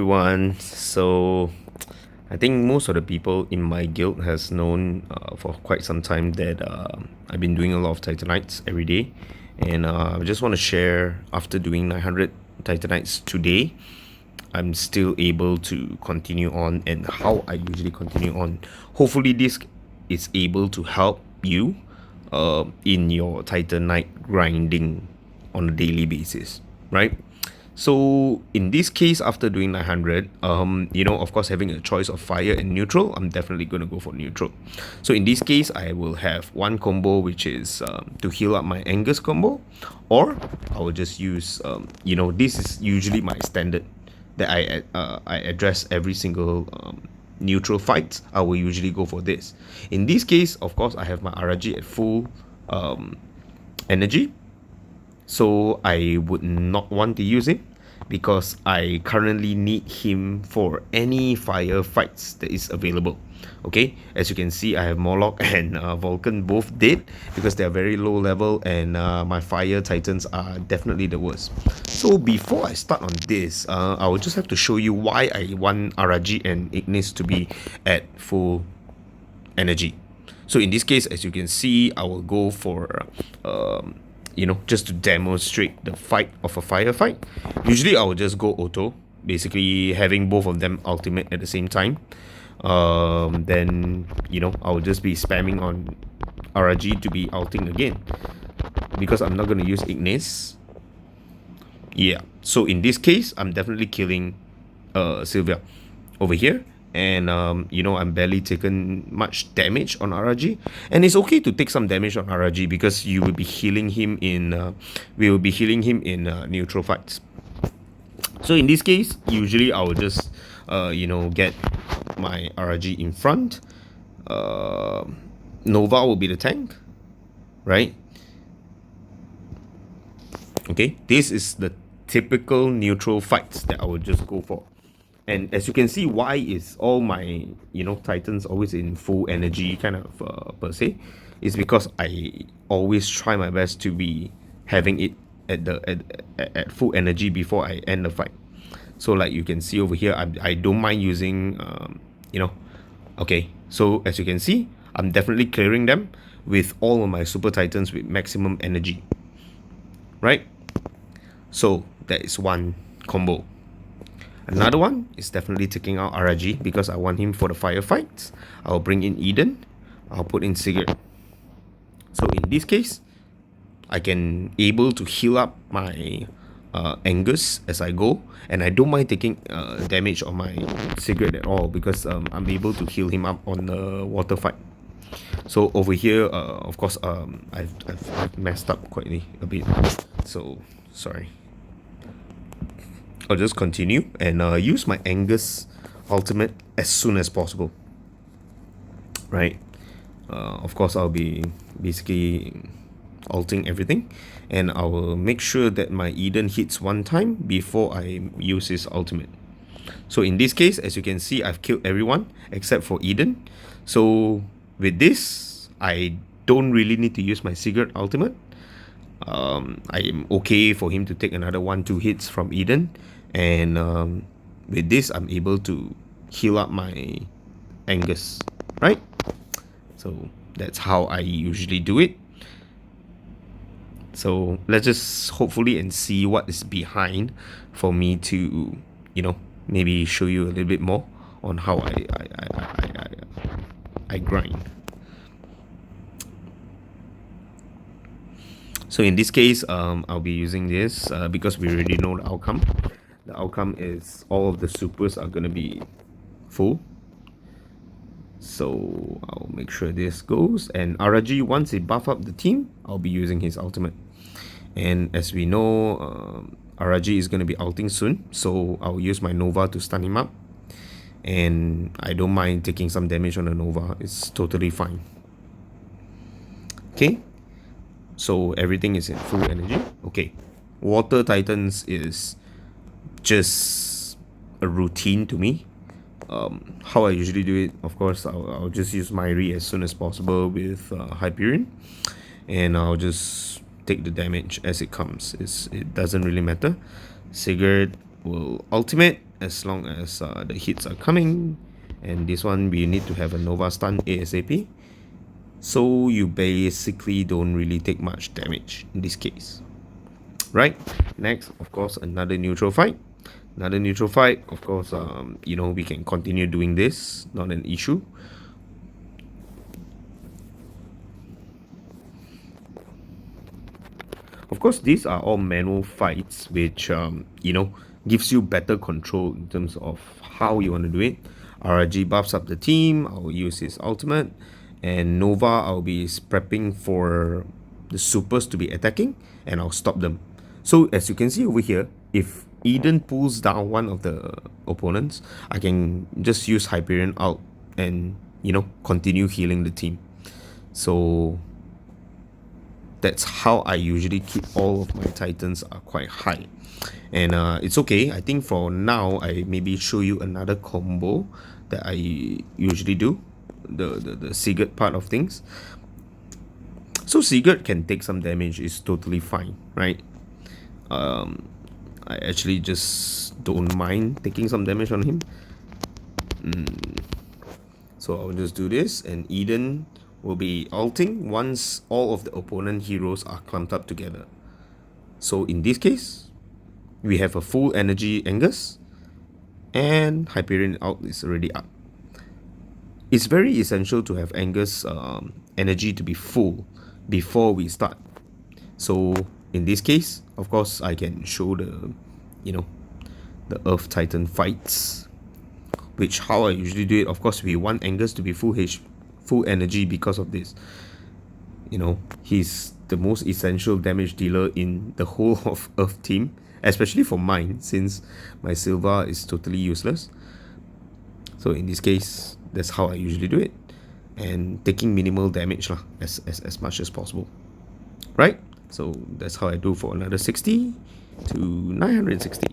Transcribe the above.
Everyone. So I think most of the people in my guild has known for quite some time that I've been doing a lot of titanites every day, and I just want to share after doing 900 titanites today, I'm still able to continue on and how I usually continue on. Hopefully, this is able to help you in your titanite grinding on a daily basis, right? So in this case, after doing 900, of course, having a choice of fire and neutral, I'm definitely going to go for neutral. So in this case, I will have one combo, which is to heal up my Angus combo, or I will just use, this is usually my standard that I address every single neutral fight. I will usually go for this. In this case, of course, I have my RG at full energy, so I would not want to use it because I currently need him for any fire fights that is available. Okay, as you can see, I have Morlock and Vulcan both dead because they are very low level, and my fire titans are definitely the worst. So before I start on this, I will just have to show you why I want Araji and Ignis to be at full energy. So in this case, as you can see, I will go for just to demonstrate the fight of a firefight. Usually I will just go auto, basically having both of them ultimate at the same time. Then I will just be spamming on RG to be ulting again because I'm not going to use Ignis. Yeah, so in this case, I'm definitely killing Sylvia over here, and I'm barely taken much damage on RG, and it's okay to take some damage on RG because you will be healing him in we will be healing him in neutral fights. So in this case, usually I will just get my RG in front. Nova will be the tank, right? Okay, this is the typical neutral fights that I will just go for. And as you can see, why is all my titans always in full energy kind of per se, is because I always try my best to be having it at full energy before I end the fight. So like you can see over here, I don't mind using okay, so as you can see, I'm definitely clearing them with all of my super titans with maximum energy, right? So that is one combo. Another one is definitely taking out RG because I want him for the firefights. I'll bring in Eden. I'll put in Sigurd. So in this case, I can able to heal up my Angus as I go, and I don't mind taking damage on my Sigurd at all because I'm able to heal him up on the water fight. So over here, of course, I've messed up quite a bit. So sorry. I'll just continue and use my Angus ultimate as soon as possible. Right. Of course, I'll be basically ulting everything, and I will make sure that my Eden hits one time before I use his ultimate. So in this case, as you can see, I've killed everyone except for Eden. So with this, I don't really need to use my Sigurd ultimate. I am okay for him to take another 1-2 hits from Eden, and with this I'm able to heal up my Angus, right? So that's how I usually do it. So let's just hopefully and see what is behind for me to maybe show you a little bit more on how I grind. So in this case, I'll be using this because we already know the outcome. The outcome is all of the supers are going to be full. So I'll make sure this goes. And RG, once it buff up the team, I'll be using his ultimate. And as we know, RG is going to be ulting soon. So I'll use my Nova to stun him up. And I don't mind taking some damage on the Nova. It's totally fine. Okay. So everything is in full energy. Okay. Water Titans is just a routine to me. How I usually do it, of course, I'll just use Myri as soon as possible with Hyperion, and I'll just take the damage as it comes. It doesn't really matter. Sigurd will ultimate, as long as the hits are coming. And this one we need to have a Nova stun ASAP. So you basically don't really take much damage in this case. Right? Next, of course, another neutral fight. Another neutral fight, of course, you know, we can continue doing this, not an issue. Of course, these are all manual fights, which, you know, gives you better control in terms of how you want to do it. RRG buffs up the team, I'll use his ultimate. And Nova, I'll be prepping for the supers to be attacking, and I'll stop them. So as you can see over here, if Eden pulls down one of the opponents, I can just use Hyperion out and, you know, continue healing the team. So that's how I usually keep all of my titans are quite high. And it's okay. I think for now, I maybe show you another combo that I usually do. The Sigurd part of things. So Sigurd can take some damage, is totally fine, right? I actually just don't mind taking some damage on him. So I'll just do this, and Eden will be ulting once all of the opponent heroes are clumped up together. So in this case, we have a full energy Angus, and Hyperion out is already up. It's very essential to have Angus energy to be full before we start. So in this case, of course, I can show the, you know, the Earth Titan fights, which how I usually do it. Of course, we want Angus to be full energy because of this. You know, he's the most essential damage dealer in the whole of Earth team, especially for mine, since my Silva is totally useless. So in this case, that's how I usually do it, and taking minimal damage lah, as much as possible, right? So that's how I do for another 60 to 960.